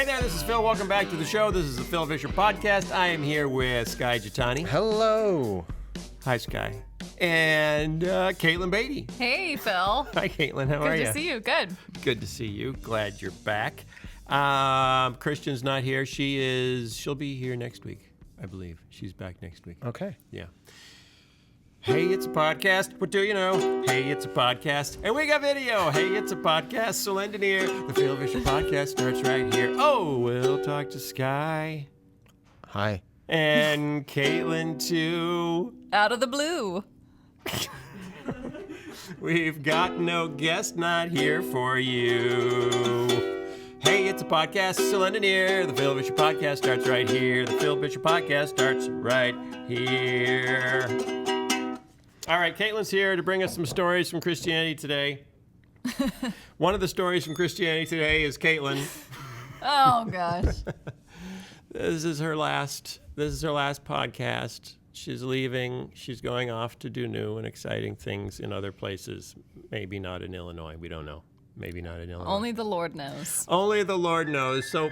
Hey there, this is Phil. Welcome back to the show. This is the Phil Vischer Podcast. I am here with Sky Jitani. Hello. Hi, Sky. And Caitlin Beatty. Hey, Phil. Hi, Caitlin. How are you? Good to see you. Good. Good to see you. Glad you're back. Christian's not here. She'll be here next week, I believe. She's back next week. Okay. Yeah. Hey, it's a podcast. What do you know? Hey, it's a podcast. And we got video. Hey, it's a podcast. So lend an ear. The Phil Vischer Podcast starts right here. Oh, we'll talk to Sky. Hi. And Caitlin, too. Out of the blue. We've got no guest not here for you. Hey, it's a podcast, so lend an ear. The Phil Vischer Podcast starts right here. The Phil Vischer Podcast starts right here. All right, Caitlin's here to bring us some stories from Christianity Today. One of the stories from Christianity Today is Caitlin. Oh, gosh. This is her last podcast. She's leaving. She's going off to do new and exciting things in other places. Maybe not in Illinois. We don't know. Maybe not in Illinois. Only the Lord knows. Only the Lord knows. So.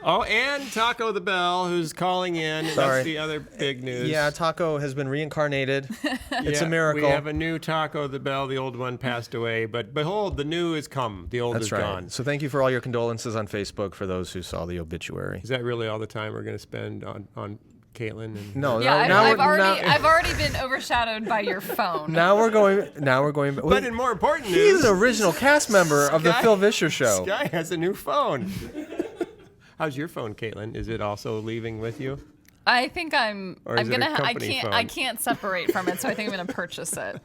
Oh, and Taco the Bell, who's calling in. Sorry. That's the other big news. Yeah, Taco has been reincarnated. It's a miracle. We have a new Taco the Bell. The old one passed away. But behold, the new is come. The old is gone. So thank you for all your condolences on Facebook for those who saw the obituary. Is that really all the time we're going to spend on Caitlin? And No, Yeah, now I've already been overshadowed by your phone. Now we're going. But in more important news, he's an original cast member of the Phil Vischer Show. Sky has a new phone. How's your phone, Caitlin? Is it also leaving with you? I think I'm gonna. I phone? can't separate from it, so I think I'm gonna purchase it.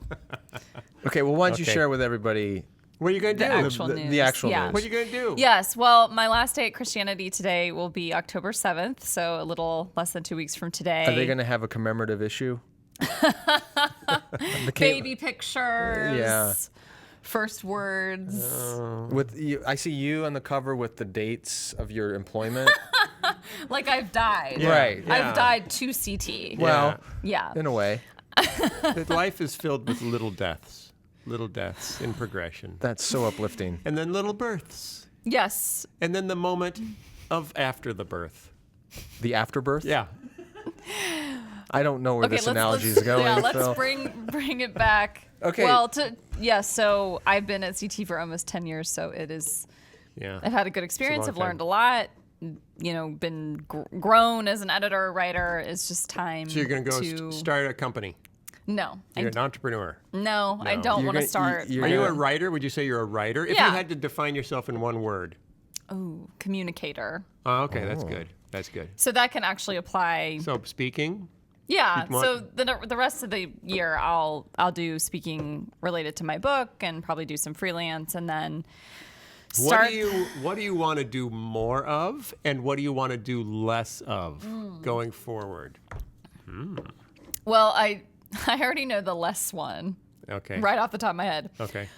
Okay, well, why don't you Okay. share with everybody What are you going to do? The actual news. the actual Yeah. news? What are you going to do? Yes. Well, my last day at Christianity Today will be October 7th, so a little less than 2 weeks from today. Are they going to have a commemorative issue? Baby pictures? Yeah. First words. With you, I see you on the cover with the dates of your employment. Like I've died. Yeah. Right. Yeah. I've died to CT. Well, Yeah. in a way, Life is filled with little deaths in progression. that's so uplifting. And then little births. Yes. And then the moment of after the birth. The afterbirth. Yeah. I don't know where this analogy is going. Yeah, let's Phil. bring it back. Okay. Well, so I've been at CT for almost 10 years, so it is. Yeah. I've had a good experience. long I've learned time. a lot. Been grown as an editor, writer. It's just time. So you're going to go to start a company. No, You're an entrepreneur. no, I don't You're want gonna- to start. you're Are you gonna- a writer? Would you say you're a writer? If Yeah. you had to define yourself in one word. Communicator. Oh, okay, that's good. That's good. So that can actually apply. So speaking. Yeah. want- So the rest of the year, I'll do speaking related to my book and probably do some freelance, and then start. What do you want to do more of, and what do you want to do less of going forward? Well, I already know the less one Okay. right off the top of my head. Okay.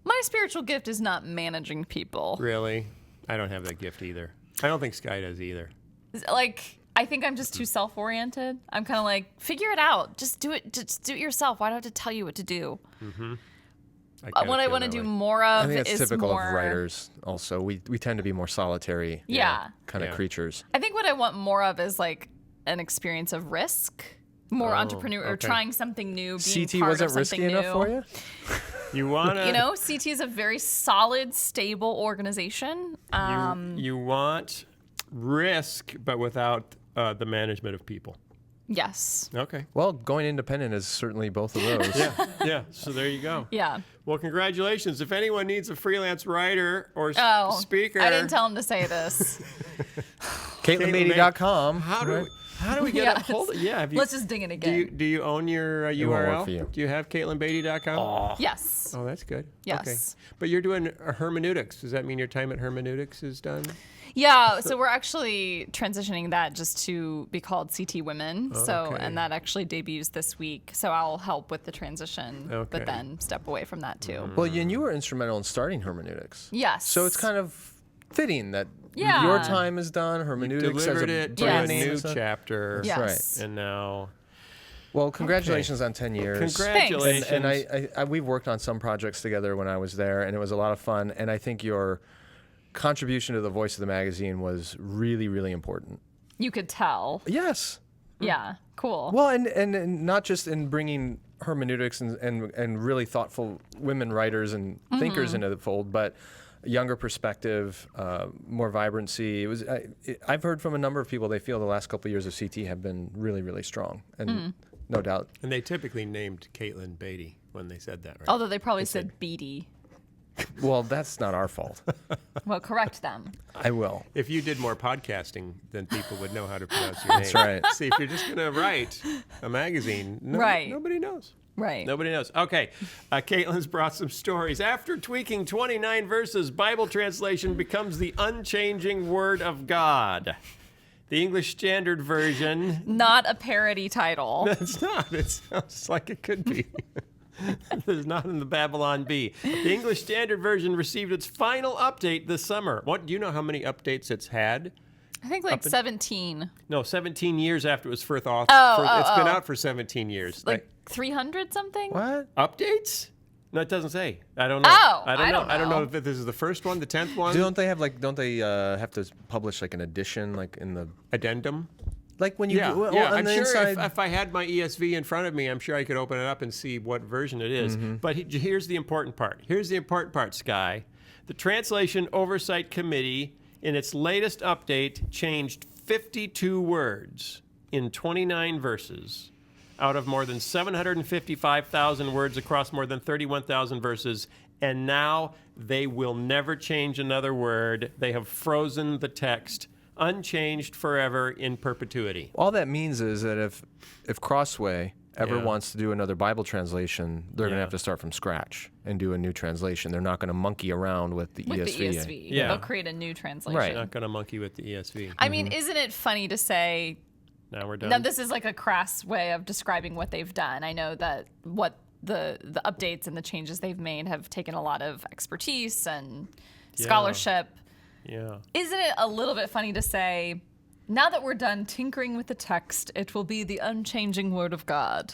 My spiritual gift is not managing people. Really? I don't have that gift either. I don't think Sky does either. Like, I think I'm just too self-oriented. I'm kind of like, figure it out. Just do it. Just do it yourself. Why do I have to tell you what to do? What I want to do more I of think that's is typical more. of writers. Also, we tend to be more solitary. Yeah. Kind of Yeah. creatures. I think what I want more of is like an experience of risk, more entrepreneur, or okay. trying something new. Being CT part wasn't of risky something enough new. for you? You want to. CT is a very solid, stable organization. You want risk, but without the management of people. Yes. Okay. Well, going independent is certainly both of those. Yeah. So there you go. Yeah. Well, congratulations. If anyone needs a freelance writer or Oh, speaker, I didn't tell him to say this. CaitlinBeatty.com. How do we get Yes. a hold of? Yeah. Have you, Let's just ding it again. do you own your won't work URL? for you. Do you have CaitlinBeatty.com? Yes. Oh, that's good. Yes. Okay. But you're doing hermeneutics. Does that mean your time at hermeneutics is done? Yeah, so we're actually transitioning that just to be called CT Women. okay. And that actually debuts this week. So I'll help with the transition, Okay. but then step away from that too. Well, and you were instrumental in starting hermeneutics. Yes. So it's kind of fitting that Yeah. your time is done. Hermeneutics as Delivered a it to brand a Yes. name new is done. chapter. Yes. And now, Well, congratulations on 10 years. congratulations. And I we've worked on some projects together when I was there, and it was a lot of fun. And I think your contribution to the voice of the magazine was really, really important. You could tell. Yes. Yeah, cool. Well, and not just in bringing hermeneutics and really thoughtful women writers and thinkers into the fold, but younger perspective, more vibrancy. I've heard from a number of people they feel the last couple of years of CT have been really, really strong, and no doubt. And they typically named Caitlin Beatty when they said that, right? Although they probably said Beatty. Well, that's not our fault. Well, correct them. I will. If you did more podcasting, then people would know how to pronounce your name. That's right. See, if you're just going to write a magazine, Right. Nobody knows. Right. Nobody knows. Okay, Caitlin's brought some stories. After tweaking 29 verses, Bible translation becomes the unchanging Word of God. The English Standard Version. Not a parody title. It's not. It sounds like it could be. It's not in the Babylon Bee. The English Standard Version received its final update this summer. What? Do you know how many updates it's had? I think like 17. No, 17 years after it was first authored. It's been out for 17 years. Like 300 something? What? Updates? No, it doesn't say. I don't know. Oh, I don't know. I I don't know know. if this is the first one, the 10th one. Don't they have have to publish like an edition, like in the Addendum? like when you Yeah, well, yeah. on I'm the sure inside. if I had my ESV in front of me, I'm sure I could open it up and see what version it is. But here's the important part. Here's the important part, Sky. The Translation Oversight Committee, in its latest update, changed 52 words in 29 verses out of more than 755,000 words across more than 31,000 verses. And now they will never change another word. They have frozen the text, unchanged forever in perpetuity. All that means is that if Crossway ever Yeah. wants to do another Bible translation, they're going Yeah. to have to start from scratch and do a new translation. They're not going to monkey around with the With ESV. the ESV. Yeah. They'll create a new translation. Right. Not going to monkey with the ESV. I mean, isn't it funny to say, Now we're done. now this is like a crass way of describing what they've done. I know that what the updates and the changes they've made have taken a lot of expertise and scholarship. Yeah. Isn't it a little bit funny to say, now that we're done tinkering with the text, it will be the unchanging Word of God?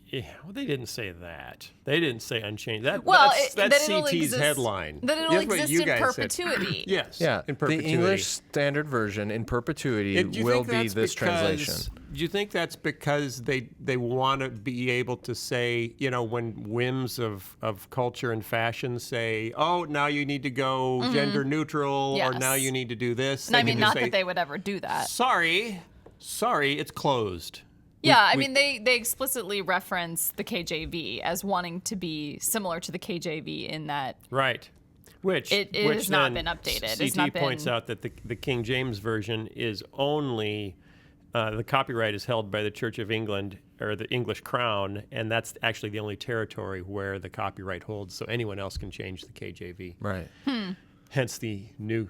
Yeah, well, they didn't say that. They didn't say unchanged. Well, That's that it'll CT's exist- headline. that it'll That's what exist you in guys said. perpetuity. Yes. Yeah, in perpetuity. the English Standard Version in perpetuity Do you will think be that's this because- translation. Do you think that's because they want to be able to say, when whims of culture and fashion say, oh, now you need to go gender neutral, or Yes. now you need to do this? And I they mean, can not just say, that they would ever do that. Sorry, it's closed. Yeah, I mean, they explicitly reference the KJV as wanting to be similar to the KJV in that Right. Which It which has not then been updated. CT It's not points been- out that the King James version is only the copyright is held by the Church of England or the English Crown, and that's actually the only territory where the copyright holds. So anyone else can change the KJV. Right. Hence the new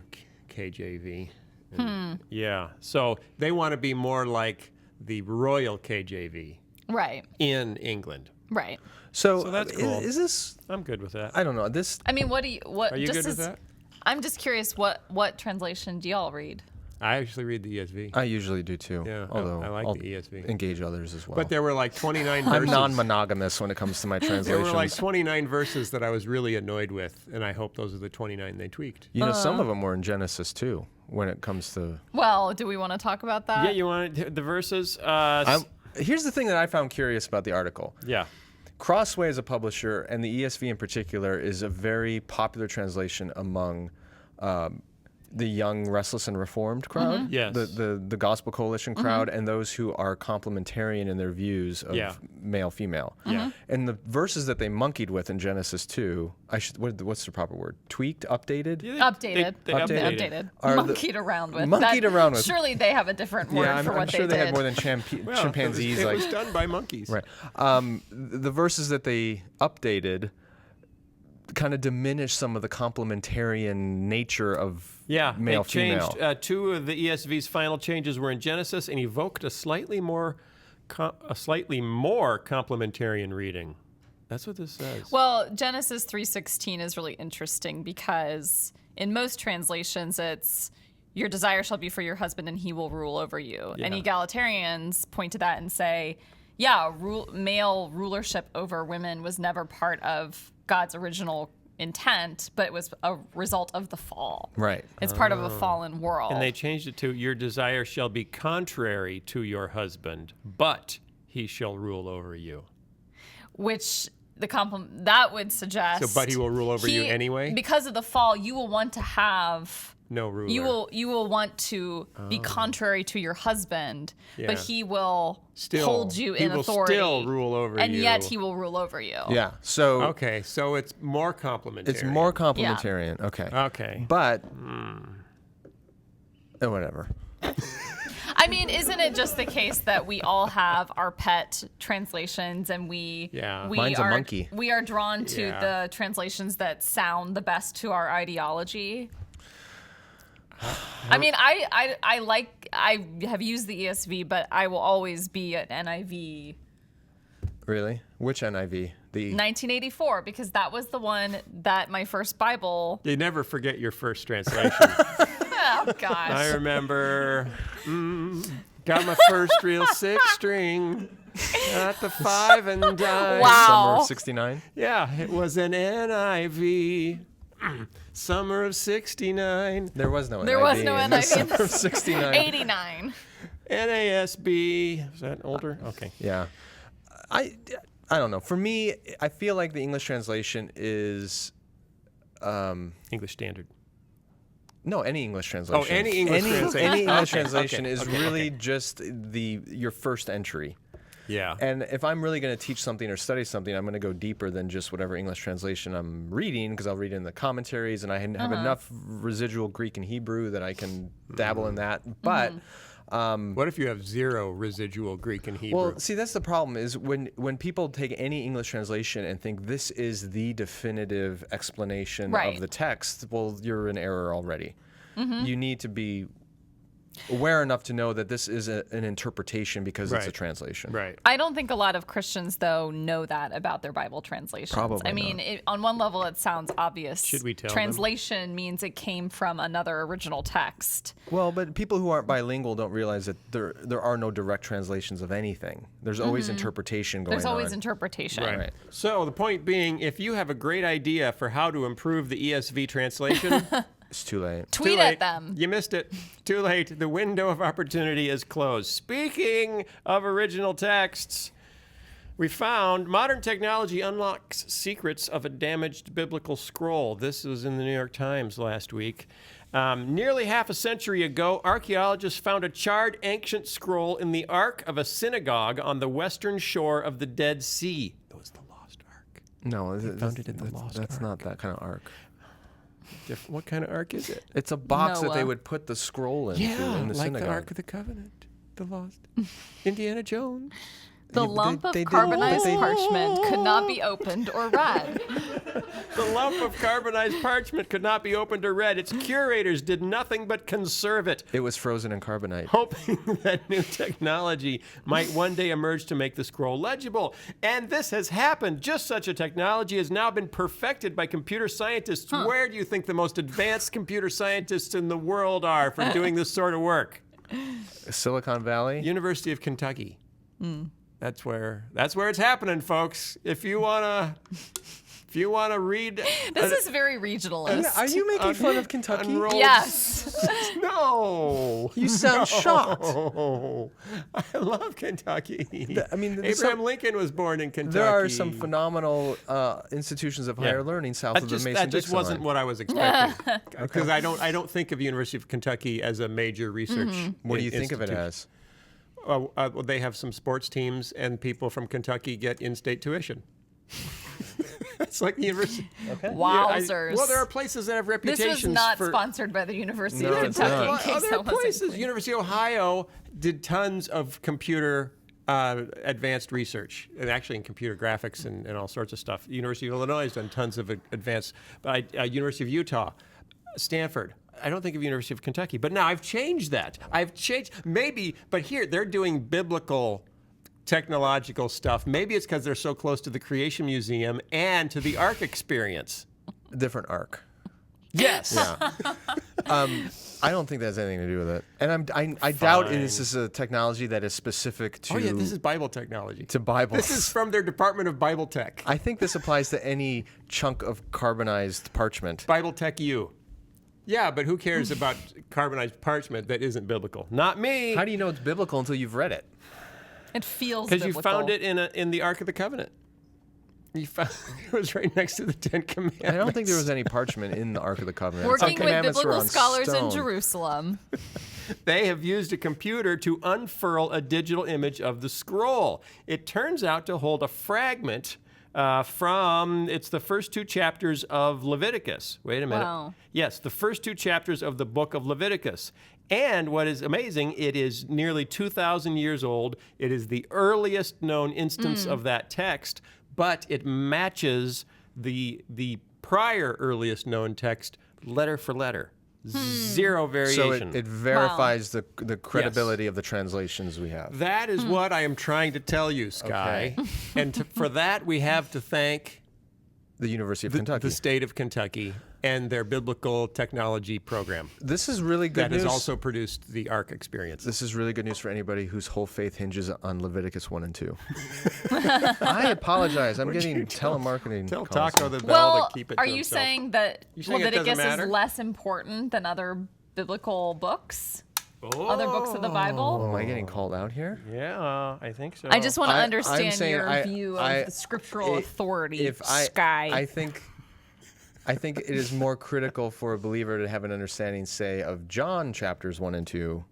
KJV. And, yeah. So they want to be more like the royal KJV right, in England. right. So, that's cool. Is this? I'm good with that. I don't know. This I mean, what do you what? Are you just good with as- that? I'm just curious, what translation do y'all read? I actually read the ESV. I usually do too. Yeah, Although I like I'll the ESV. engage others as well. But there were like 29 I'm verses. non-monogamous when it comes to my There translations. were like 29 verses that I was really annoyed with, and I hope those are the 29 they tweaked. You know, some of them were in Genesis too. When it comes to, Well, do we want to talk about that? Yeah, you want the verses? here's the thing that I found curious about the article. Yeah. Crossway as a publisher, and the ESV in particular, is a very popular translation among the young, restless, and reformed crowd. Yes. The Gospel Coalition crowd, and those who are complementarian in their views of Yeah. male-female. Yeah. And the verses that they monkeyed with in Genesis 2, what's the proper word? Tweaked, updated? Yeah, Updated. They Updated. Updated. Are the- Monkeyed around with. Monkeyed around with. Surely they have a different word Yeah, for I'm what sure they they did. had more than Well, chimpanzees. It like, was done by monkeys. Right. The verses that they updated kind of diminished some of the complementarian nature of Yeah, male they changed. female. Two of the ESV's final changes were in Genesis and evoked a slightly more complementarian reading. That's what this says. Well, Genesis 3:16 is really interesting because in most translations it's your desire shall be for your husband and he will rule over you. And Yeah. egalitarians point to that and say, yeah, male rulership over women was never part of God's original intent, but it was a result of the fall. Right. It's part of a fallen world. And they changed it to, your desire shall be contrary to your husband, but he shall rule over you. Which that would suggest. So, but he will rule over you anyway? Because of the fall, you will want to have. No ruler. You will want to be contrary to your husband, Yeah. but he will hold you in authority. He will still rule over you. And yet he will rule over you. Yeah. So Okay, so it's more complementary. it's more complementarian. Okay. Okay. But whatever. I mean, isn't it just the case that we all have our pet translations, and we Mine's a monkey. We are drawn to Yeah. the translations that sound the best to our ideology. I mean, I have used the ESV, but I will always be an NIV. Really? Which NIV? The 1984, because that was the one that my first Bible. You never forget your first translation. Oh gosh. I remember, got my first real 6-string, got the 5 and dime. Wow. Summer of '69. Yeah, it was an NIV. Summer of '69. There was no NIV. There was no in the NIV. Summer of '69. 89. NASB. Is that older? Okay. Yeah. I don't know. For me, I feel like the English translation is English Standard. no any English translation. Oh, any English translation. Any English Okay, translation okay, is okay, really okay. just your first entry. Yeah. And if I'm really going to teach something or study something, I'm going to go deeper than just whatever English translation I'm reading, because I'll read in the commentaries, and I have enough residual Greek and Hebrew that I can dabble in that. But What if you have 0 residual Greek and Hebrew? well, see, that's the problem is when people take any English translation and think this is the definitive explanation Right. of the text, well, you're in error already. You need to be aware enough to know that this is an interpretation because it's a Right. translation. right. I don't think a lot of Christians, though, know that about their Bible translations. Probably I mean, on one level, it sounds obvious. Should we tell them? Translation means it came from another original text. Well, but people who aren't bilingual don't realize that there are no direct translations of anything. There's always interpretation going on. There's always interpretation. Right. Right. So the point being, if you have a great idea for how to improve the ESV translation, It's too late. too Tweet late. at them. You missed it. Too late. The window of opportunity is closed. Speaking of original texts, we found modern technology unlocks secrets of a damaged biblical scroll. This was in the New York Times last week. Nearly half a century ago, archaeologists found a charred ancient scroll in the ark of a synagogue on the western shore of the Dead Sea. It was the Lost Ark. No, found it in the Lost that's not that kind of ark. What kind of ark is it? It's a box that they Noah. would put the scroll into in the like synagogue. the Ark of the Covenant, the Lost, Indiana Jones. The Yeah, lump of they did- carbonized they- parchment could not be opened or read. The lump of carbonized parchment could not be opened or read. Its curators did nothing but conserve it, It was frozen in carbonite. hoping that new technology might one day emerge to make the scroll legible. And this has happened. Just such a technology has now been perfected by computer scientists. Where do you think the most advanced computer scientists in the world are for doing this sort of work? Silicon Valley. University of Kentucky. That's where it's happening, folks. If you wanna read, This is very regionalist. Are you making fun of Kentucky? unrolled- Yes. No. You sound shocked. Oh, I love Kentucky. I mean, Abraham Lincoln was born in Kentucky. There are some phenomenal institutions of higher learning south of the Mason-Dixon That just wasn't line. what I was expecting. Because I don't think of University of Kentucky as a major research. What do you think of it institution. as? Well, they have some sports teams, and people from Kentucky get in-state tuition. It's like the university. Okay. Wowzers. Well, there are places that have This reputations was not for. sponsored by the University No, of it's Kentucky, not. in case Other that wasn't places, clear. University of Ohio did tons of computer advanced research, and actually in computer graphics and all sorts of stuff. University of Illinois has done tons of advanced. University of Utah, Stanford. I don't think of University of Kentucky, but now I've changed that. Maybe, but here they're doing biblical technological stuff. Maybe it's because they're so close to the Creation Museum and to the Ark experience. Different arc. Yes. Yeah. I don't think that has anything to do with it. And I doubt this is a technology that is specific to. Oh yeah, this is Bible technology. To Bible. This is from their Department of Bible Tech. I think this applies to any chunk of carbonized parchment. Bible Tech U. Yeah, but who cares about carbonized parchment that isn't biblical? Not me. How do you know it's biblical until you've read it? It feels Because biblical. you found it in the Ark of the Covenant. You found it was right next to the Ten Commandments. I don't think there was any parchment in the Ark of the Covenant. Working with Commandments were biblical on scholars in stone. Jerusalem. They have used a computer to unfurl a digital image of the scroll. It turns out to hold a fragment it's the first 2 chapters of Leviticus. Wait a minute. Wow. Yes, the first 2 chapters of the book of Leviticus. And what is amazing, it is nearly 2,000 years old. It is the earliest known instance of that text, but it matches the prior earliest known text letter for letter. Zero variation. So it verifies the credibility of the translations we have. That is what I am trying to tell you, Sky. Okay. And for that, we have to thank The University of Kentucky. the state of Kentucky and their biblical technology program This is really good that news. has also produced the Ark experience. This is really good news for anybody whose whole faith hinges on Leviticus 1 and 2. I apologize. I'm getting telemarketing Tell calls. Taco the Bell Well, to keep it are to you himself. saying that You saying it doesn't Leviticus matter? is less important than other biblical books? Other books of the Bible? Am I getting called out here? Yeah, I think so. I just want to I'm understand saying your view of the scriptural authority, Sky. I think it is more critical for a believer to have an understanding, say, of John chapters 1 and 2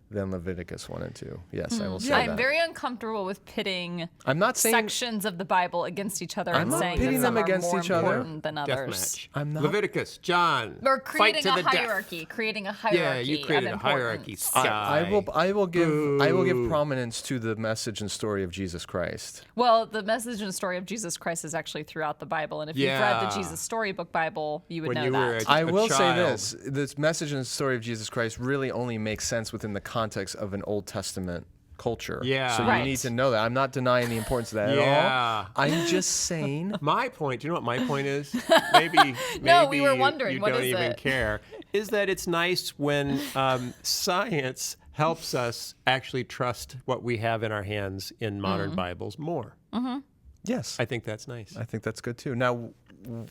than Leviticus 1 and 2. Yes, I will say that. I'm very uncomfortable with pitting I'm not saying sections of the Bible against each other and not saying pitting that some them are against more each other. important than others. Deathmatch. I'm not- Leviticus, John. Or fight creating to a the death. hierarchy, creating a hierarchy. Yeah, you created of a hierarchy. importance. Sky. I will give prominence to the message and story of Jesus Christ. Well, the message and story of Jesus Christ is actually throughout the Bible, and if you've read Yeah. the Jesus Storybook Bible, you would When know you were that. a I will say child. this message and story of Jesus Christ really only makes sense within the context of an Old Testament culture. Yeah. So you Right. need to know that. I'm not denying the importance of that at Yeah. all. I'm just saying. My point, do you know what my point is? Maybe No, we were you- wondering, you what don't is even it? care. Is that it's nice when science helps us actually trust what we have in our hands in modern Bibles more. Yes. I think that's nice. I think that's good too. Now,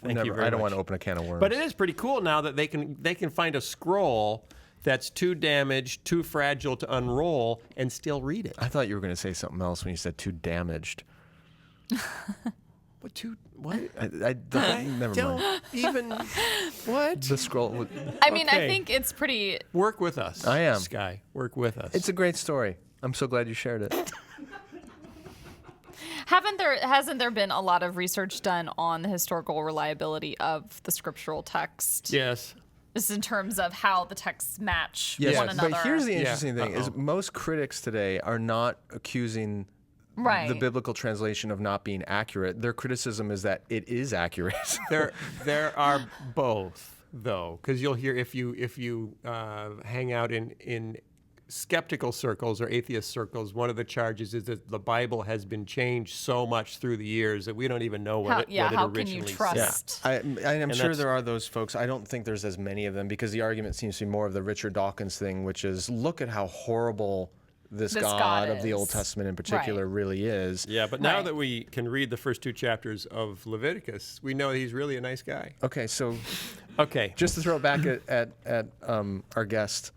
Thank you very I don't much. want to open a can of worms. But it is pretty cool now that they can find a scroll that's too damaged, too fragile to unroll, and still read it. I thought you were going to say something else when you said too damaged. What? Never mind. Don't even. What? The scroll. I mean, I Okay. think it's pretty. Work with us. I am. Sky. Work with us. It's a great story. I'm so glad you shared it. Hasn't there been a lot of research done on the historical reliability of the scriptural text? yes. This is in terms of how the texts match Yes, one another. but here's the Yeah. interesting thing: is Uh-oh. most critics today are not accusing right. the biblical translation of not being accurate. Their criticism is that it is accurate. There are both though, because you'll hear if you hang out in skeptical circles or atheist circles, one of the charges is that the Bible has been changed so much through the years that we don't even know what it how can originally you trust? said. I'm sure that's- there are those folks. I don't think there's as many of them because the argument seems to be more of the Richard Dawkins thing, which is look at how horrible this God of the Old is. Testament in particular really is. Yeah, but now Right. that we can read the first 2 chapters of Leviticus, we know he's really a nice guy. Okay, so Okay. just to throw it back at our guest,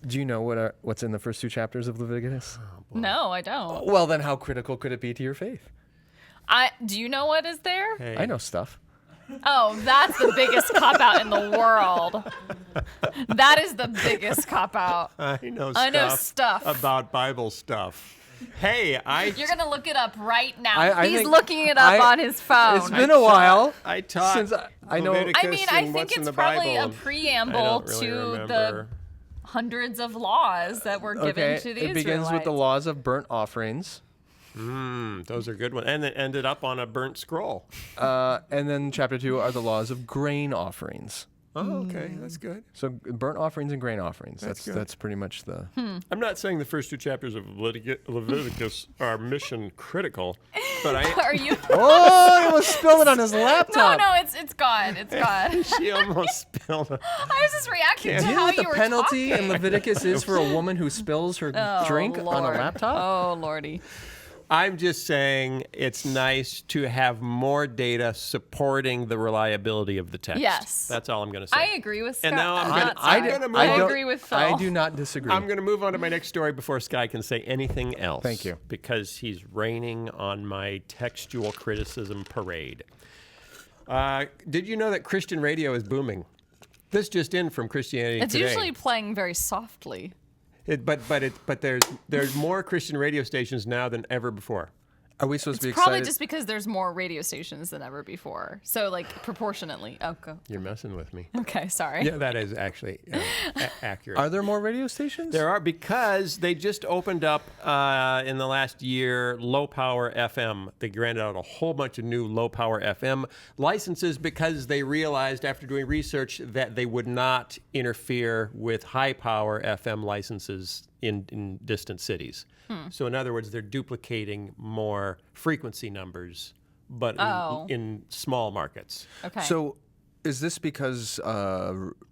do you know what's in the first 2 chapters of Leviticus? No, I don't. Well, then how critical could it be to your faith? Do you know what is there? Hey. I know stuff. Oh, that's the biggest cop out in the world. That is the biggest cop out. I know stuff. about Bible stuff. Hey, You're gonna look it up right now. I He's think- looking it up on his phone. It's been a while. I taught since I know. Leviticus I mean, I and think what's in it's the probably Bible. a preamble I don't really to remember. the hundreds of laws that were given Okay, to the it begins with the Israelites. laws of burnt offerings, Those are good ones. And it ended up on a burnt scroll. and then chapter 2 are the laws of grain offerings. Oh, okay, that's good. So burnt offerings and grain offerings. That's good. That's pretty much the. I'm not saying the first 2 chapters of Leviticus are mission critical, but I. Are you? Oh, he almost spilled it on his No, laptop. no, it's gone. It's gone. She almost spilled it. I was just reacting to Do you know how what you the were penalty talking. in Leviticus is for a woman who spills her drink on a Lord. laptop? Oh, Lordy. I'm just saying it's nice to have more data supporting the reliability of the text. Yes. That's all I'm going to say. I agree with Scott. And now I'm not gonna- Scott. I'm gonna move I on. agree with Phil. I do not disagree. I'm going to move on to my next story before Sky can say anything else. Thank you. Because he's raining on my textual criticism parade. Did you know that Christian radio is booming? This just in from Christianity It's Today. usually playing very softly. But there's more Christian radio stations now than ever before. Are we supposed to be It's probably excited? just because there's more radio stations than ever before. So, like, proportionately. Oh, go. You're messing with me. Okay, sorry. Yeah, that is actually accurate. Are there more radio stations? There are, because they just opened up in the last year low power FM. They granted out a whole bunch of new low power FM licenses because they realized after doing research that they would not interfere with high power FM licenses in distant cities. So in other words, they're duplicating more frequency numbers, but in small markets. Okay. So, is this because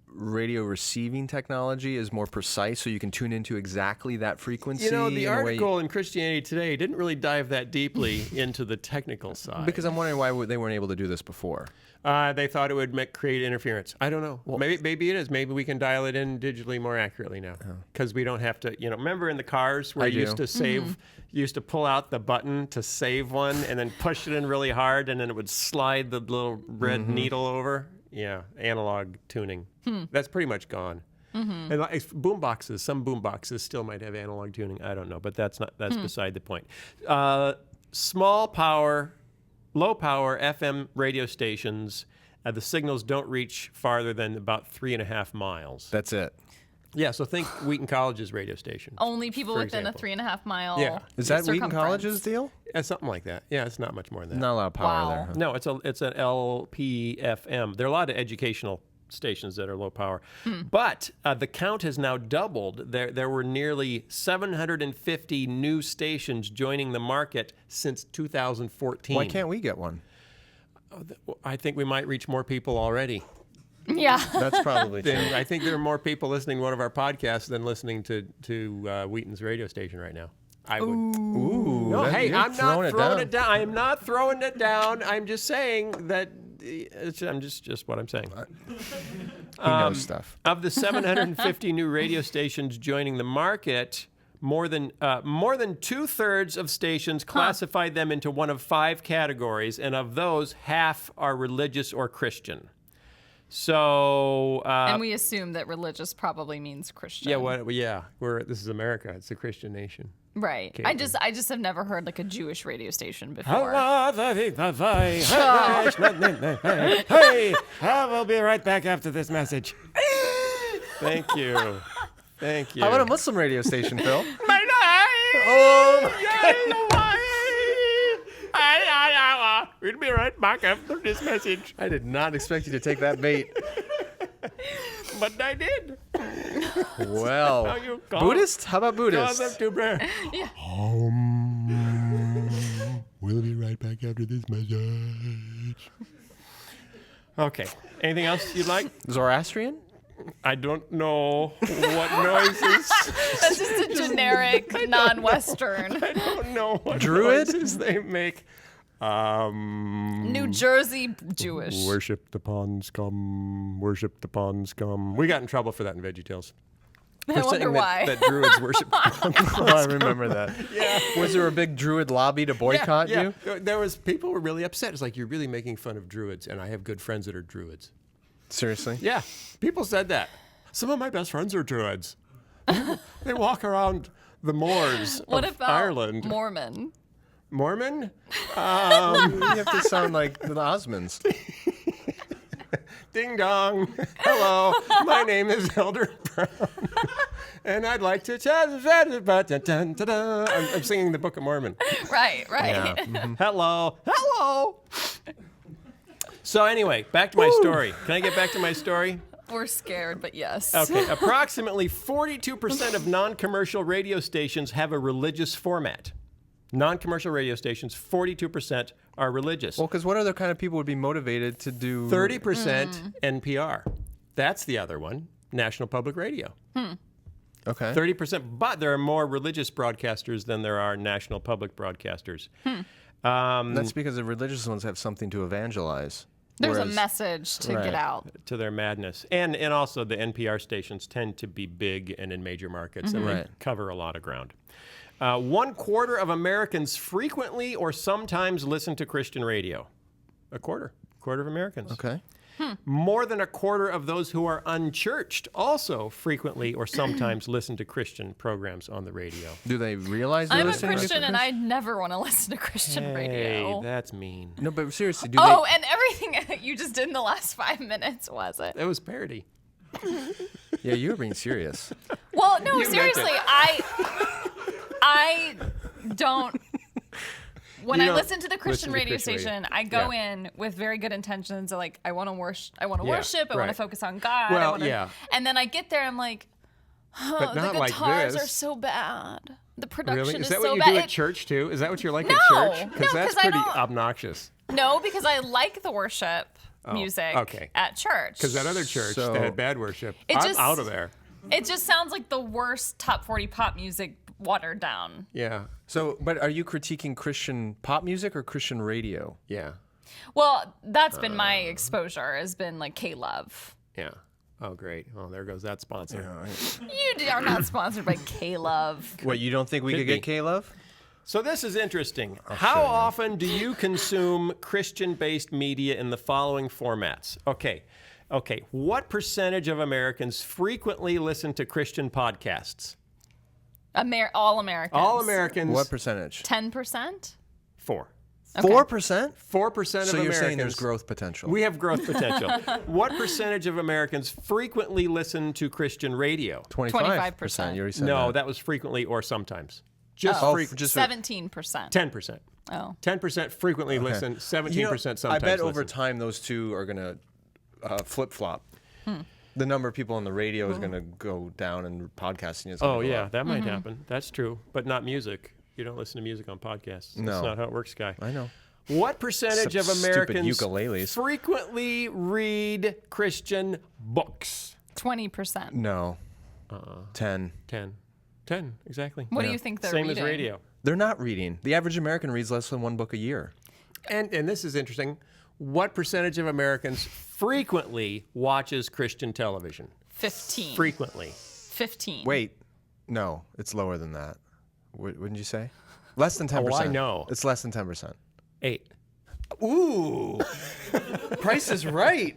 radio receiving technology is more precise, so you can tune into exactly that frequency? You know, the in a way- article in Christianity Today didn't really dive that deeply into the technical side. Because I'm wondering why they weren't able to do this before. They thought it would create interference. I don't know. Maybe it is. Maybe we can dial it in digitally more accurately now, because we don't have to. Remember in the cars where I you used do. to save, you used to pull out the button to save one and then push it in really hard, and then it would slide the little red needle over. Yeah, analog tuning. That's pretty much gone. And like boom boxes, some boom boxes still might have analog tuning. I don't know, but that's beside the point. Small power. Low power FM radio stations, the signals don't reach farther than about 3.5 miles. That's it. Yeah, so think Wheaton College's radio station. Only people for within example. a 3.5 mile. Yeah. Is that Wheaton circumference. College's deal? Yeah, something like that. Yeah, it's not much more than that. Not a lot of power Wow. there. Huh? No, it's an LPFM. There are a lot of educational stations that are low power. But the count has now doubled. There were nearly 750 new stations joining the market since 2014. Why can't we get one? I think we might reach more people already. Yeah. That's probably true. I think there are more people listening to one of our podcasts than listening to Wheaton's radio station right now. I would. Ooh, No, that- hey, you're I'm not throwing it down. down. I am not throwing it down. I'm just saying that. I'm just what I'm saying. He knows stuff. Of the 750 new radio stations joining the market, more than 2/3 of stations classified them into one of 5 categories, and of those, half are religious or Christian. So And we assume that religious probably means Christian. this is America. It's a Christian nation. Right. Okay. I just have never heard like a Jewish radio station before. Hey, we'll be right back after this message. Thank you. Thank you. How about a Muslim radio station, Phil? We'll be right back after this message. I did not expect you to take that bait. But I did. Well, How you call- Buddhist? How about Buddhist? We'll be right back after this message. Okay. Anything else you'd like? Zoroastrian? I don't know what noises. That's just a generic non-Western. I don't know what Druid? noises they make. New Jersey Jewish. Worship the pond scum. Worship the pond scum. We got in trouble for that in VeggieTales. I wonder why. That druids worship the pond scum. Oh, I remember that. Yeah. Was there a big Druid lobby to boycott you? There was people were really upset. It's like, you're really making fun of druids, and I have good friends that are druids. Seriously? Yeah, people said that. Some of my best friends are druids. They walk around the moors What of about Ireland. Mormon? Mormon? You have to sound like the Osmonds. Ding dong. Hello, my name is Elder Brown. And I'd like to... I'm singing the Book of Mormon. Right. Yeah. Hello. So anyway, back to my story. Can I get back to my story? We're scared, but yes. Okay, approximately 42% of non-commercial radio stations have a religious format. Non-commercial radio stations, 42% are religious. Well, because what other kind of people would be motivated to do... 30% NPR. That's the other one, National Public Radio. Okay. 30%, but there are more religious broadcasters than there are national public broadcasters. That's because the religious ones have something to evangelize. There's Whereas- a message to get out. To their madness. And also the NPR stations tend to be big and in major markets, and they cover a lot of ground. 1/4 of Americans frequently or sometimes listen to Christian radio. A quarter of Americans. Okay. More than a quarter of those who are unchurched also frequently or sometimes listen to Christian programs on the radio. Do they realize they're I'm a listening to Christian, and I never want to listen to Christian radio. Hey, that's mean. No, but seriously, do Oh, and everything you just did in the last 5 minutes, was it? That was parody. they... Yeah, you were being serious. Well, no, You meant seriously, it. I don't. When You I don't listen to the Christian listen to radio Christian station, radio. I go in with very good intentions. Like, I want to worship. I want to worship. I want to right. focus on God. Well, I wanna, yeah. And then I get there, I'm like, But the not like guitars this. are so bad. The production Really? Is is that so what you bad. do at church too? Is that what you're like No, at church? no, Because that's 'cause I pretty don't- obnoxious. No, because I like the worship music okay. at church. Because that other church So- that had bad worship, It I'm just- out of there. It just sounds like the worst top 40 pop music watered down. Yeah, So, but are you critiquing Christian pop music or Christian radio? yeah, Well, that's been my exposure, has been like K-Love. yeah. Oh, great. Oh, there goes that sponsor. You are not sponsored by K-Love. What, you don't think we Could could be. get K-Love? So this is interesting. How show you. often do you consume Christian-based media in the following formats? Okay. What percentage of Americans frequently listen to Christian podcasts? All Americans. All Americans. What percentage? 10%? 4. 4%? 4% of So you're Americans. saying there's growth potential. We have growth potential. What percentage of Americans frequently listen to Christian radio? 25%. You already said No, that. that was frequently or sometimes. Just Oh, just 17%. 10%. Oh. 10% frequently listen, 17% You know, sometimes I bet over listen. time those two are going to flip-flop. The number of people on the radio is going to go down and podcasting is going Oh, to go yeah, up. that might happen. That's true. But not music. You don't listen to music on podcasts. No. That's not how it works, Guy. I know. What percentage Except of stupid Americans ukuleles. frequently read Christian books? 20%. No. 10. 10, exactly. What do you think they're Same reading? as radio. They're not reading. The average American reads less than one book a year. And this is interesting. What percentage of Americans frequently watches Christian television? 15. Frequently. 15. Wait. No, it's lower than that. Wouldn't you say? Less than 10%. Oh, I know. It's less than 10%. 8. Ooh. Price is right.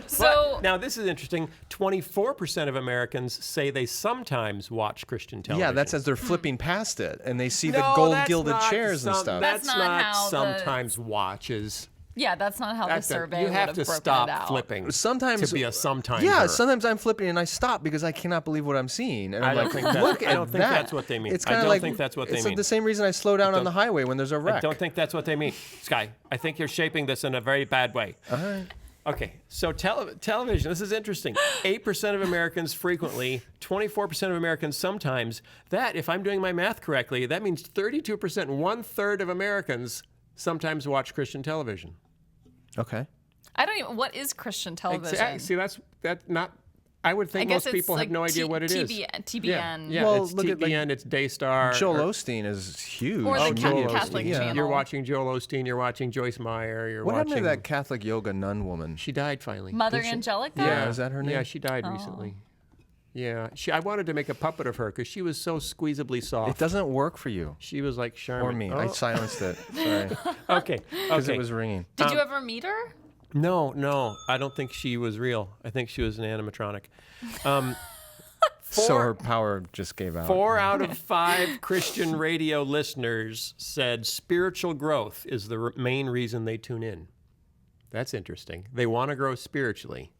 So, But now this is interesting. 24% of Americans say they sometimes watch Christian television. Yeah, that's as they're flipping past it and they see the No, gold that's gilded not chairs and stuff. That's That's not, not how the- sometimes watches. yeah, that's not how the survey you would have have to broken stop it out. flipping. Sometimes to be a sometimes. Yeah, sometimes I'm flipping and I stop because I cannot believe what I'm seeing. And I'm I don't like, think that- look I at don't think that. that's what they mean. It's I kind of don't like think that's what they it's mean. the same reason I slow down on don't- the highway when there's a I wreck. don't think that's what they mean. Sky, I think you're shaping this in a very bad way. All right. Okay, so television, this is interesting. 8% of Americans frequently, 24% of Americans sometimes. That, if I'm doing my math correctly, that means 32%, 1/3 of Americans sometimes watch Christian television. Okay. I don't even. What is Christian television? Exactly. See, that's not. I would I think guess most people it's have no like idea what it is. TBN. Yeah, Well, it's look at, like, TBN, it's Daystar. Joel Osteen is huge. Or the Oh, Joel Catholic Osteen. Yeah. channel. You're watching Joel Osteen, you're watching Joyce Meyer, you're What watching... happened to that Catholic yoga nun woman? She died finally. Mother Did she- Angelica? Yeah, is that her name? Yeah, she died recently. Yeah, I wanted to make a puppet of her because she was so squeezably soft. It doesn't work for you She was like Charmin. or me. Oh, I silenced it. Sorry. okay, Because okay. it was ringing. Did you ever meet her? No, I don't think she was real. I think she was an animatronic. So her power just gave out. 4 out of 5 Christian radio listeners said spiritual growth is the main reason they tune in. That's interesting. They want to grow spiritually.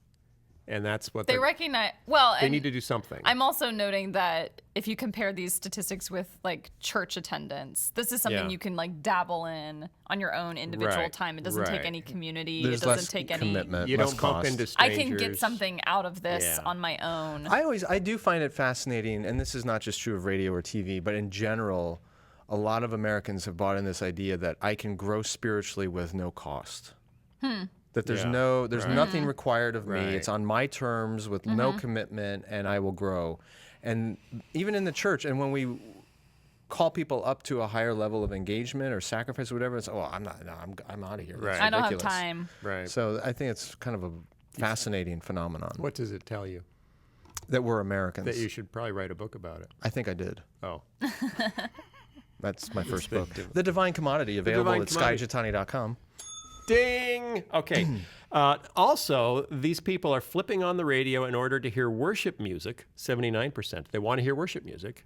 And that's what They recognize. Well, they and need to do something. I'm also noting that if you compare these statistics with like church attendance, this is something Yeah. you can like dabble in on your own individual Right, time. It doesn't right. take any community. There's it doesn't less take commitment, you less don't bump cost. into I strangers. can get something out of this Yeah. on my own. I do find it fascinating, and this is not just true of radio or TV, but in general, a lot of Americans have bought in this idea that I can grow spiritually with no cost. That there's Yeah, there's right. nothing required of Right. me. It's on my terms with no commitment, and I will grow. And even in the church, and when we call people up to a higher level of engagement or sacrifice or whatever, it's I'm out of here. Right. It's I don't have ridiculous. time. Right. So I think it's kind of a fascinating phenomenon What does it tell you? that we're Americans. That you should probably write a book about it. I think I did. Oh. That's my first the book. div- The Divine Commodity, available Divine at Commodity. skyjatani.com. Ding! Okay. Also, these people are flipping on the radio in order to hear worship music, 79%. They want to hear worship music.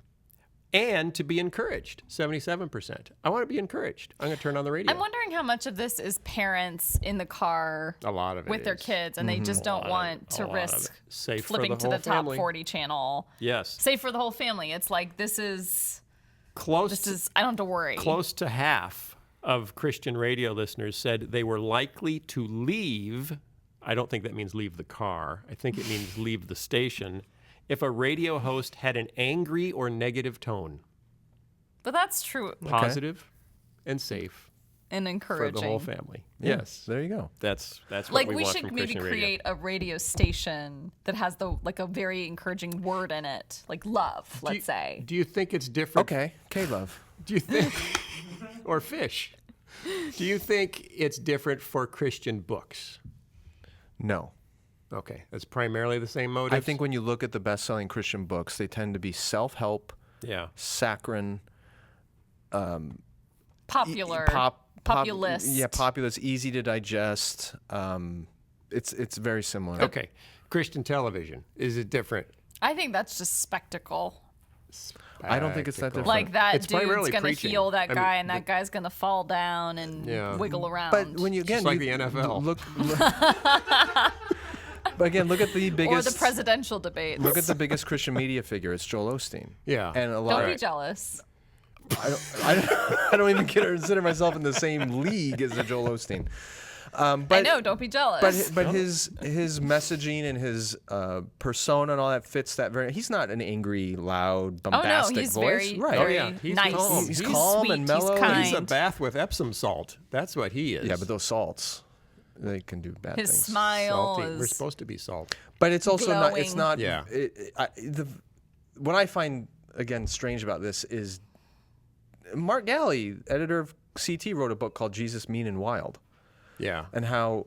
And to be encouraged, 77%. I want to be encouraged. I'm going to turn on the radio. I'm wondering how much of this is parents in the car A lot of it with their is. kids, and they just don't want to a lot of risk it. Safe for flipping the to whole the top family. 40 channel. Yes. Safe for the whole family. It's like this is Close I don't have to worry. Close to half of Christian radio listeners said they were likely to leave. I don't think that means leave the car. I think it means leave the station if a radio host had an angry or negative tone. But that's true Positive and safe and for encouraging. the whole family. Yeah, Yes. there you go. That's what Like we we want should from maybe Christian create radio. a radio station that has a very encouraging word in it, like love, let's say. Do you think it's different? Okay, K-Love. Do you think, or fish? Do you think it's different for Christian books? No. Okay, that's primarily the same motive. I think when you look at the best-selling Christian books, they tend to be self-help, Yeah. saccharine, Popular. Populist. Yeah, populist, easy to digest. It's very similar. Okay, Christian television, is it different? I think that's just spectacle. I don't think it's that Spectacle. different. Like that It's dude's primarily gonna preaching. heal that I mean, guy, and that guy's gonna fall down and Yeah. wiggle around. But when you again, Just like you the NFL. look. But again, look at the or biggest. the presidential debates. Look at the biggest Christian media figure. It's Joel Osteen. Yeah. And a lot. Don't be Of, jealous. I don't even consider myself in the same league as a Joel Osteen. But, I know. Don't be jealous. But his messaging and his persona and all that fits that very. He's not an angry, loud, oh no, bombastic he's voice, very, right? very Oh, yeah. He's nice. calm. He's calm sweet, and mellow. He's kind. He's a bath with Epsom salt. That's what he is. Yeah, but those salts, they can do bad His things. smile Salty. We're is. supposed to be salt. But it's also not. It's glowing. not. Yeah. What I find again strange about this is Mark Galley, editor of CT, wrote a book called Jesus, Mean and Wild, Yeah. and how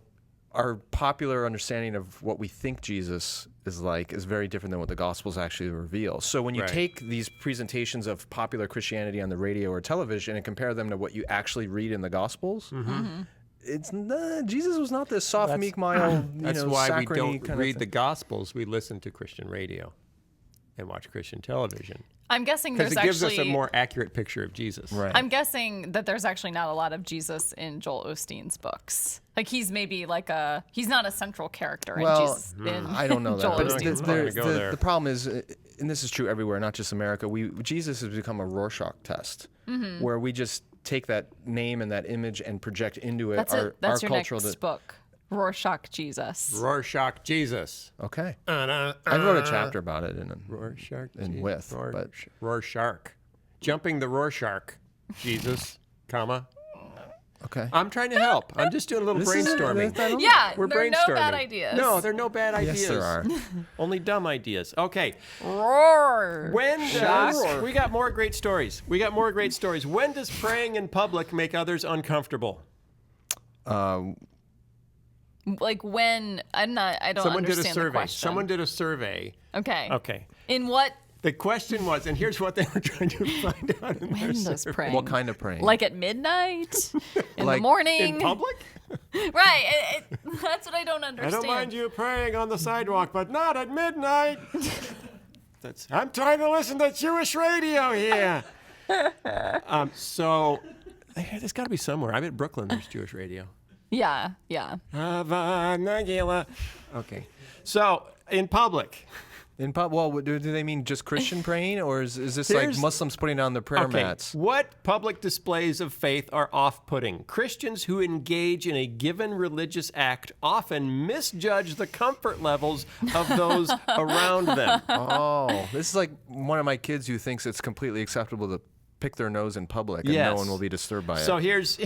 our popular understanding of what we think Jesus is like is very different than what the Gospels actually reveal. So when you Right. take these presentations of popular Christianity on the radio or television and compare them to what you actually read in the Gospels, it's Jesus was not this soft, meek, mild, That's why we saccharine don't kind read of the Gospels. We listen to Christian radio and watch Christian television. I'm guessing Because there's it gives actually. us a more accurate picture of Jesus. Right. I'm guessing that there's actually not a lot of Jesus in Joel Osteen's books. Like he's maybe he's not a central character in Well, Jesus. In I don't know that. Joel But Osteen's I'm not gonna go there. the problem is, and this is true everywhere, not just America, Jesus has become a Rorschach test, where we just take that name and that image and project into it That's our it. That's your cultural. next book, Rorschach Jesus. Rorschach Jesus. Okay. I wrote a chapter about it Rorschach in Jesus. With, but Rorschach. Jumping the Rorschach. Jesus, comma. okay. I'm trying to help. I'm just doing a little This is- brainstorming. I don't- Yeah, We're there are brainstorming. no bad ideas. No, there are no bad ideas. Yes, there are. Only dumb ideas. Okay. Roar. When does we got more great stories? We got more great stories. When does praying in public make others uncomfortable? Like when I don't Someone did a understand the survey. question. Someone did a survey. Okay. Okay. In what? The question was, and here's what they were trying to find out in their When does survey. praying? What kind of praying? Like at midnight? In Like the morning? In public? Right. That's what I don't I understand. don't mind you praying on the sidewalk, but not at midnight. I'm trying to listen to Jewish radio here. So there's got to be somewhere. I'm at Brooklyn. There's Jewish radio. Yeah, yeah. Hava Nagila. Okay. So, in public. Well, do they mean just Christian praying, or is this Here's- like Muslims putting on the prayer Okay. mats? What public displays of faith are off-putting? Christians who engage in a given religious act often misjudge the comfort levels of those around them. Oh, this is like one of my kids who thinks it's completely acceptable to pick their nose in public and Yes. no one will be disturbed by So it. here's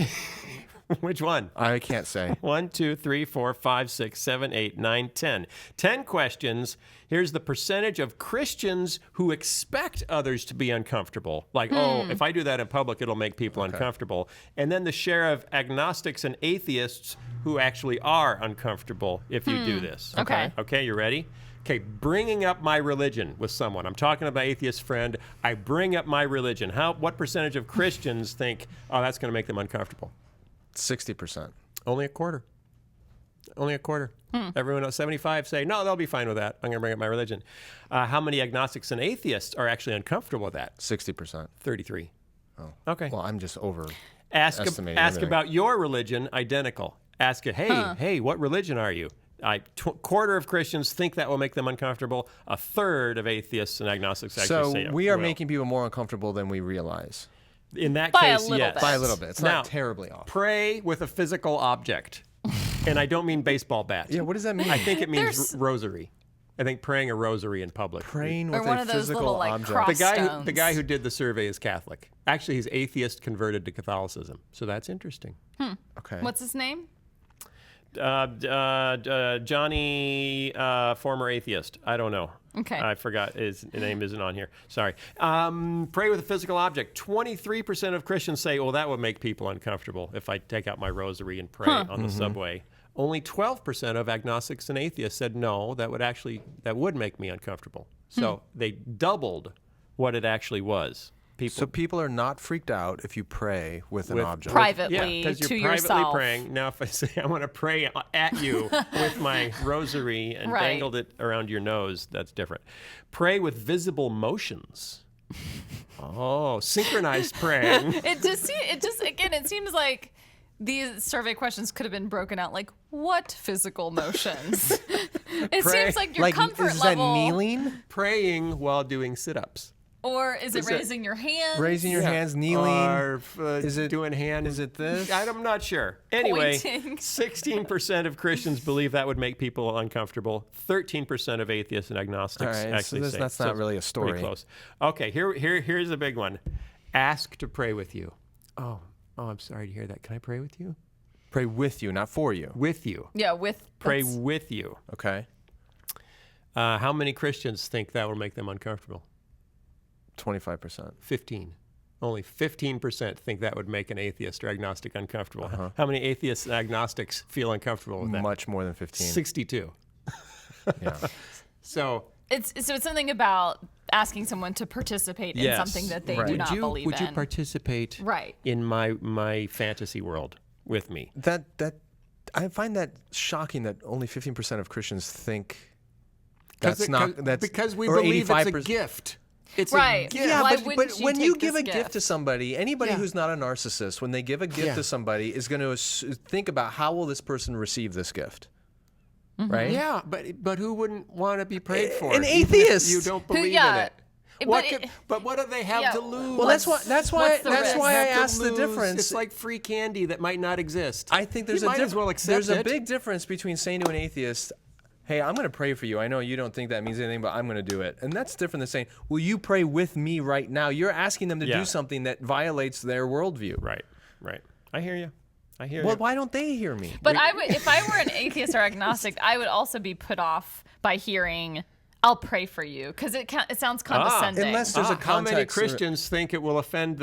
which one? I can't say. 1, 2, 3, 4, 5, 6, 7, 8, 9, 10. 10 questions. Here's the percentage of Christians who expect others to be uncomfortable. Like, oh, if I do that in public, it'll make people uncomfortable. And then the share of agnostics and atheists who actually are uncomfortable if you do this. Okay. Okay, you ready? Okay, bringing up my religion with someone. I'm talking to my atheist friend. I bring up my religion. What percentage of Christians think, oh, that's going to make them uncomfortable? 60%. Only a quarter. Only a quarter. Everyone else, 75 say, no, they'll be fine with that. I'm going to bring up my religion. How many agnostics and atheists are actually uncomfortable with that? 60%. 33. Oh. Okay. Well, I'm just Ask estimating ask everything. about your religion, identical. Ask it, hey, what religion are you? Quarter of Christians think that will make them uncomfortable. A third of atheists and agnostics actually say So it we are will. making people more uncomfortable than we realize. In that By a case, little yes. bit. By a little bit. It's Now, not terribly off. Pray with a physical object. And I don't mean baseball bat. Yeah, what does that mean? I think it means There's- rosary. I think praying a rosary in public. Praying Or with one a of those physical little, like, object. cross- The guy who stones. did the survey is Catholic. Actually, he's atheist converted to Catholicism. So that's interesting. Okay. What's his name? Johnny, former atheist. I don't know. Okay. I forgot his name isn't on here. Sorry. Pray with a physical object. 23% of Christians say, well, that would make people uncomfortable if I take out my rosary and pray on the subway. Only 12% of agnostics and atheists said no, that would make me uncomfortable. So they doubled what it actually was. So people are not freaked out if you pray with an With object. Privately because you're to privately yourself. praying. Now, if I say I want to pray at you with my rosary and Right. dangled it around your nose, that's different. Pray with visible motions. Oh, synchronized praying. It seems like these survey questions could have been broken out like what physical motions. It Pray- seems like your Like, comfort is level, that kneeling? Praying while doing sit-ups. or is it Is it- raising your hands? Raising your Yeah. hands, kneeling? Or Is it- doing hand? is it this? I'm not sure. Anyway, Pointing. 16% of Christians believe that would make people uncomfortable. 13% of atheists and agnostics All right, so actually say. that's not it's really a story. Pretty close. Okay, here's a big one. Ask to pray with you. Oh, I'm sorry to hear that. Can I pray with you? Pray with you, not for you. With you. Yeah, with Pray that's- with you. Okay. How many Christians think that will make them uncomfortable? 25%. 15. Only 15% think that would make an atheist or agnostic uncomfortable. Uh-huh. How many atheists and agnostics feel uncomfortable with that? Much more than 15. 62. Yeah. So it's something about asking someone to participate in Yes. something that they Right. do Would not believe would in. you participate Right. in my fantasy world with me? That I find that shocking that only 15% of Christians think that's not that's because we or believe it's a 85%. gift. It's Right. a gift. Yeah, Why but wouldn't you when you take give this a gift gift? to somebody, anybody Yeah. who's not a narcissist, when they give a gift Yeah. to somebody, is going to think about how will this person receive this gift, right? Yeah, but who wouldn't want to be prayed for? An even if atheist. you don't believe yeah, in it. but But what do they have yeah, to lose? Well, that's why what's the risk? I Have to asked the lose. difference. It's like free candy that might not exist. I think there's you a might as well accept there's a it. big difference between saying to an atheist, "Hey, I'm going to pray for you. I know you don't think that means anything, but I'm going to do it." And that's different than saying, "Will you pray with me right now?" You're asking them to Yeah. do something that violates their worldview. Right. I hear you. Well, why don't they hear me? But if I were an atheist or agnostic, I would also be put off by hearing, "I'll pray for you," because it sounds condescending. unless there's a How many context or- Christians think it will offend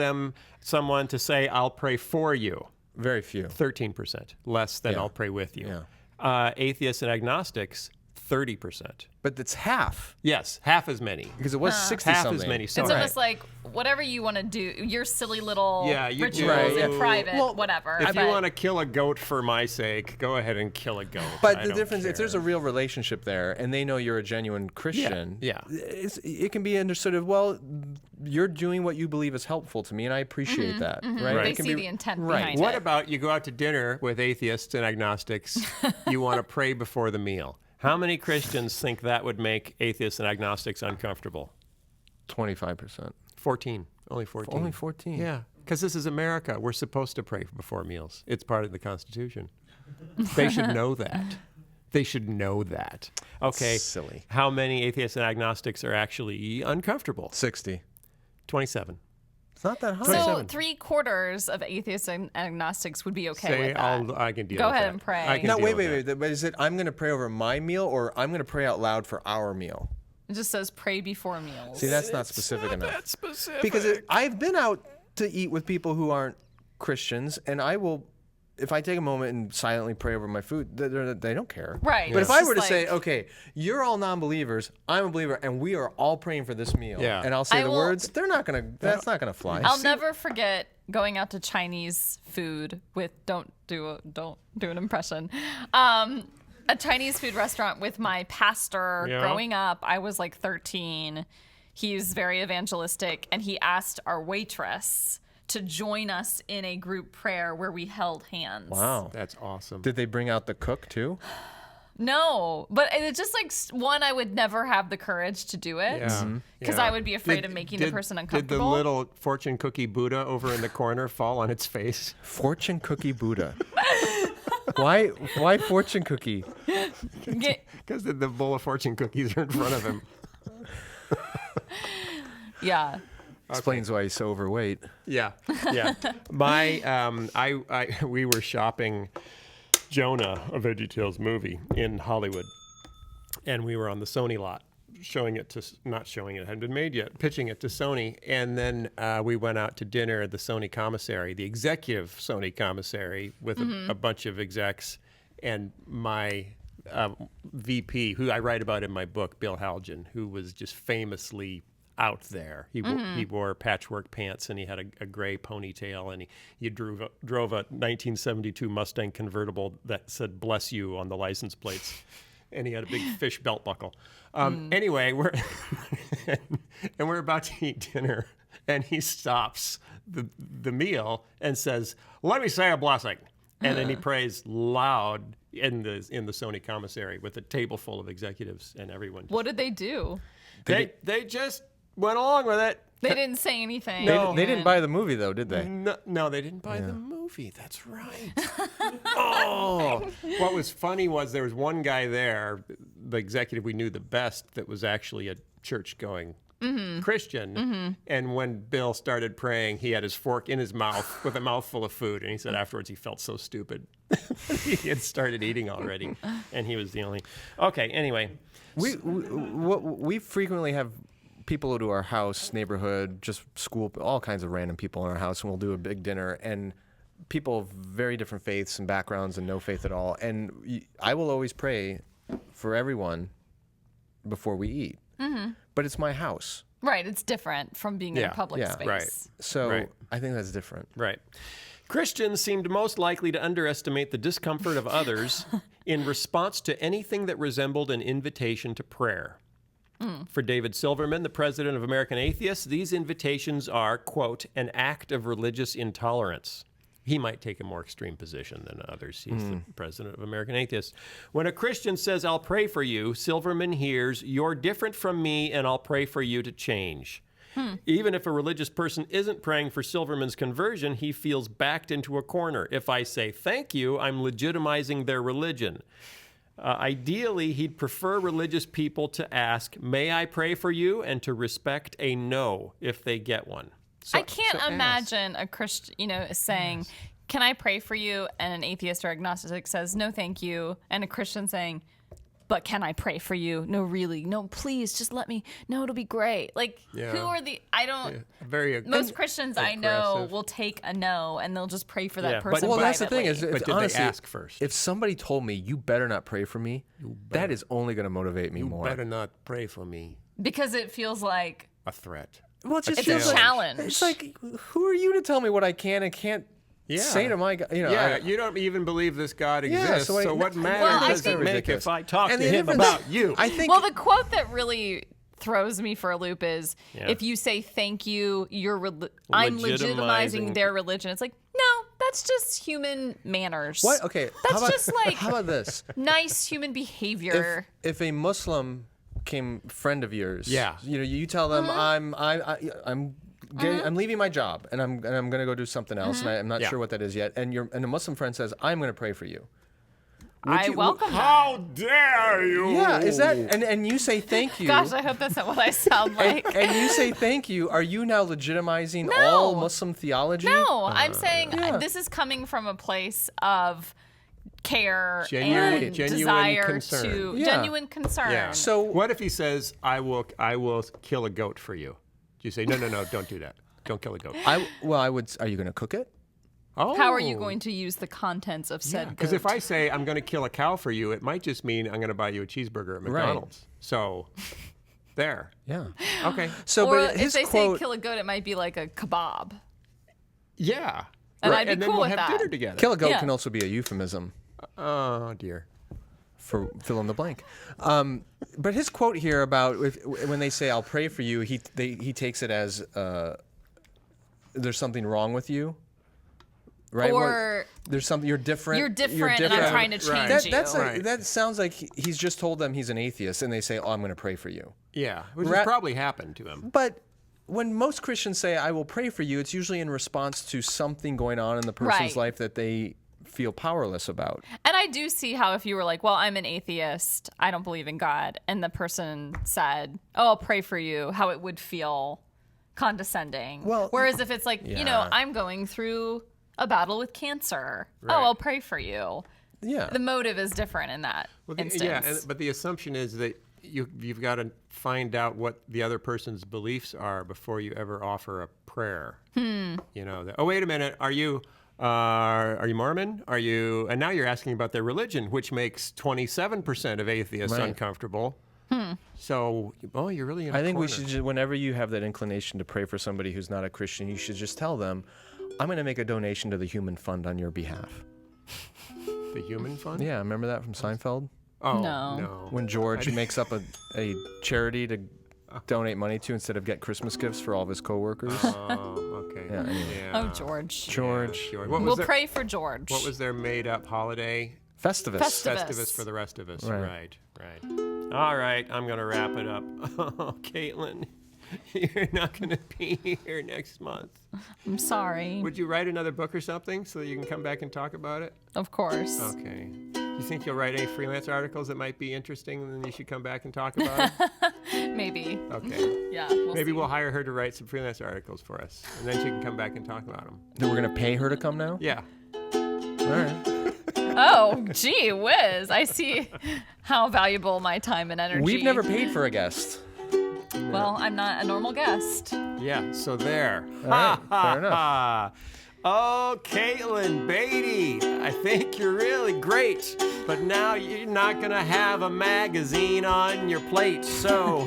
someone to say, "I'll pray for you"? Very few. 13%, less than Yeah. "I'll pray with you." Yeah. Atheists and agnostics, 30%. But it's half Yes, half as many. because it was 60 Half something. as many. it's Sorry. almost like whatever you want to do, your silly little Yeah, you rituals do. in private, Well, whatever. If you but- want to kill a goat for my sake, go ahead and kill a goat. But I the don't difference, if there's a care. real relationship there and they know you're a genuine Christian, Yeah. it can be understood of, well, you're doing what you believe is helpful to me, and I appreciate that. Right? Right. They It can see be- the intent right. behind What it. about you go out to dinner with atheists and agnostics? You want to pray before the meal. How many Christians think that would make atheists and agnostics uncomfortable? 25%. 14. Only 14. Only 14. Yeah, because this is America. We're supposed to pray before meals. It's part of the Constitution. They should know that. They should know that. Okay. Silly. How many atheists and agnostics are actually uncomfortable? 60. 27. It's not that high. So 3/4 of atheists and agnostics would be okay with that. I can deal Go with ahead that. and pray. I can No, deal wait. with that. But is it I'm going to pray over my meal or I'm going to pray out loud for our meal? It just says pray before meals. See, that's not specific enough. That's specific. Because I've been out to eat with people who aren't Christians, and I will, if I take a moment and silently pray over my food, they don't care. Right. But It's if I just were to like- say, okay, you're all non-believers, I'm a believer, and we are all praying for this meal, Yeah. and I'll say I the will- words, that's not gonna fly. I'll never forget going out to Chinese food with don't do an impression. A Chinese food restaurant with my pastor Yeah. growing up. I was like 13. He's very evangelistic, and he asked our waitress to join us in a group prayer where we held hands. Wow. That's awesome. Did they bring out the cook too? No, but it's just like one, I would never have the courage to do it Yeah. because Yeah. I would be afraid of making the person uncomfortable. Did the little fortune cookie Buddha over in the corner fall on its face? Fortune cookie Buddha. Why fortune cookie? Get- Because the bowl of fortune cookies are in front of him. yeah. Explains why he's so overweight. Yeah, yeah. We were shopping Jonah, a VeggieTales movie, in Hollywood, and we were on the Sony lot, not showing it hadn't been made yet, pitching it to Sony, and then we went out to dinner at the Sony commissary, the executive Sony commissary, with a bunch of execs, and my VP, who I write about in my book, Bill Haljan, who was just famously out there. He wore patchwork pants, and he had a gray ponytail, and he drove a 1972 Mustang convertible that said "Bless You" on the license plates, and he had a big fish belt buckle. Anyway, we're about to eat dinner, and he stops the meal and says, "Let me say a blessing," and then he prays loud in the Sony commissary with a table full of executives and everyone. What did they do? They just went along with it. They didn't say anything. They didn't buy the movie though, did they? No, they didn't buy the movie. That's right. Oh, what was funny was there was one guy there, the executive we knew the best, that was actually a church-going Christian. And when Bill started praying, he had his fork in his mouth with a mouthful of food, and he said afterwards he felt so stupid. He had started eating already, and he was the only. Okay, anyway. We frequently have people to our house, neighborhood, just school, all kinds of random people in our house, and we'll do a big dinner. And people of very different faiths and backgrounds and no faith at all. And I will always pray for everyone before we eat. But it's my house. Right. It's different from being in Yeah, a public yeah, space. right. So Right. I think that's different. Right. Christians seemed most likely to underestimate the discomfort of others in response to anything that resembled an invitation to prayer. For David Silverman, the president of American Atheists, these invitations are, quote, an act of religious intolerance. He might take a more extreme position than others. He's the president of American Atheists. When a Christian says, I'll pray for you, Silverman hears, you're different from me and I'll pray for you to change. Even if a religious person isn't praying for Silverman's conversion, he feels backed into a corner. If I say thank you, I'm legitimizing their religion. Ideally, he'd prefer religious people to ask, may I pray for you? And to respect a no if they get one. I can't imagine a Christian, saying, can I pray for you? And an atheist or agnostic says, no, thank you. And a Christian saying, but can I pray for you? No, really. No, please, just let me. No, it'll be great. Like, Yeah. who are I don't. Yeah, very Most Christians I know aggressive. will take a no and they'll just pray for that Yeah, but- person Well, privately. that's the thing is, But did honestly, they ask first? If somebody told me, you better not pray for me, that is only going to motivate me more. Better not pray for me. Because it feels like A threat. Well, it just it's feels a like- challenge. It's like, who are you to tell me what I can and can't say to my God? You don't even believe this God exists. so So what matter Well, I does it think- make if I talk And to the him difference- about you? I think well, the quote that really throws me for a loop is if you say thank you, I'm legitimizing their religion. It's like, no, that's just human manners. What? Okay. That's just like how about this? nice human behavior. If a Muslim friend of yours, you tell them I'm leaving my job and I'm going to go do something else and I'm not sure what that is yet. And a Muslim friend says, I'm going to pray for you. I welcome that. How dare you? Yeah, is that and you say thank you? Gosh, I hope that's not what I sound like. and you say thank you. Are you now legitimizing all Muslim theology? No, I'm saying this is coming from a place of care and desire concern. genuine concern. Yeah. So what if he says, I will kill a goat for you? Do you say, no, don't do that. Don't kill a goat. I would. Are you going to cook it? Oh. How are you going to use the contents of said goat? Because if I say I'm going to kill a cow for you, it might just mean I'm going to buy you a cheeseburger at McDonald's. Right. So, there. Yeah. Okay. So, or but if they say kill a goat, it might be like a kebab. Yeah. And I'd be and then cool we'll with have that. dinner together. Kill a goat can also be a euphemism. Oh dear. For fill in the blank. But his quote here about when they say I'll pray for you, he takes it as there's something wrong with you. Right? Or there's something you're different. You're different, and I'm trying to change you. That sounds like he's just told them he's an atheist, and they say, "Oh, I'm going to pray for you." Yeah, which has probably happened to him. But when most Christians say, "I will pray for you," it's usually in response to something going on in the person's life that they feel powerless about. And I do see how if you were like, "Well, I'm an atheist. I don't believe in God," and the person said, "Oh, I'll pray for you," how it would feel condescending. Well, whereas if it's like, I'm going through a battle with cancer. Right. Oh, I'll pray for you. Yeah. The motive is different in that instance. Yeah, but the assumption is that you've got to find out what the other person's beliefs are before you ever offer a prayer. You know, oh, wait a minute, are you Mormon? Are you? And now you're asking about their religion, which makes 27% of atheists uncomfortable. So, you're really in a think corner. we should just, whenever you have that inclination to pray for somebody who's not a Christian, you should just tell them, I'm going to make a donation to the Human Fund on your behalf. The Human Fund? Yeah, remember that from Seinfeld? Oh, No. no. When George makes up a charity to donate money to instead of get Christmas gifts for all of his coworkers. Oh, okay. Yeah, anyway. Oh, George. George. We'll pray for George. What was their made-up holiday? Festivus. Festivus for the rest of us. Right. All right, I'm going to wrap it up. Oh, Caitlin, you're not going to be here next month. I'm sorry. Would you write another book or something so that you can come back and talk about it? Of course. Okay. You think you'll write any freelance articles that might be interesting and then you should come back and talk about it? Maybe. Okay. Yeah. Maybe we'll hire her to write some freelance articles for us and then she can come back and talk about them. Then we're going to pay her to come now? Yeah. All right. Oh, gee whiz. I see how valuable my time and energy. We've never paid for a guest. Well, I'm not a normal guest. Yeah, so there. All right, fair enough. Oh, Caitlin Beatty, I think you're really great, but now you're not going to have a magazine on your plate, so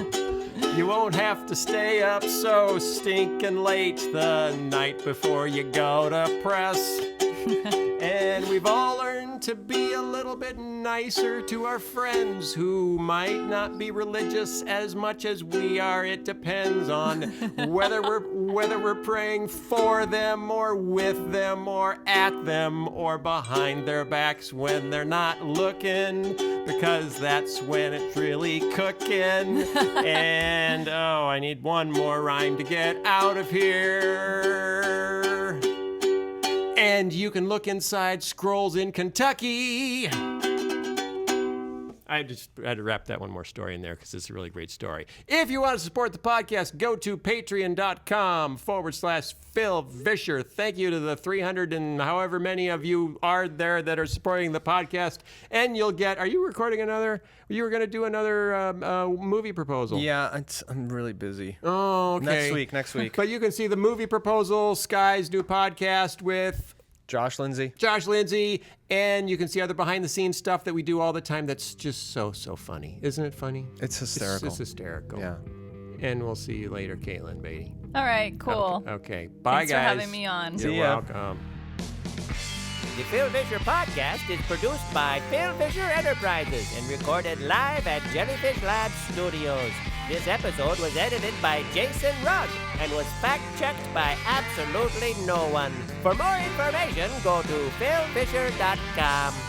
you won't have to stay up so stinking late the night before you go to press. And we've all learned to be a little bit nicer to our friends who might not be religious as much as we are. It depends on whether we're praying for them or with them or at them or behind their backs when they're not looking, because that's when it's really cooking. And I need one more rhyme to get out of here. And you can look inside Scrolls in Kentucky. I just had to wrap that one more story in there because it's a really great story. If you want to support the podcast, go to patreon.com/Phil Vischer. Thank you to the 300 and however many of you are there that are supporting the podcast. And you'll get, are you recording another? You were going to do another movie proposal. Yeah, I'm really busy. Oh, okay. Next week. But you can see the movie proposal, Sky's new podcast with Josh Lindsay, and you can see other behind-the-scenes stuff that we do all the time that's just so funny. Isn't it funny? It's hysterical. It's hysterical. Yeah. And we'll see you later, Caitlin Beatty. All right, cool. Okay. Bye, Thanks guys. for having me on. You're welcome. The Phil Vischer Podcast is produced by Phil Vischer Enterprises and recorded live at Jellyfish Lab Studios. This episode was edited by Jason Rugg and was fact-checked by absolutely no one. For more information, go to philfisher.com.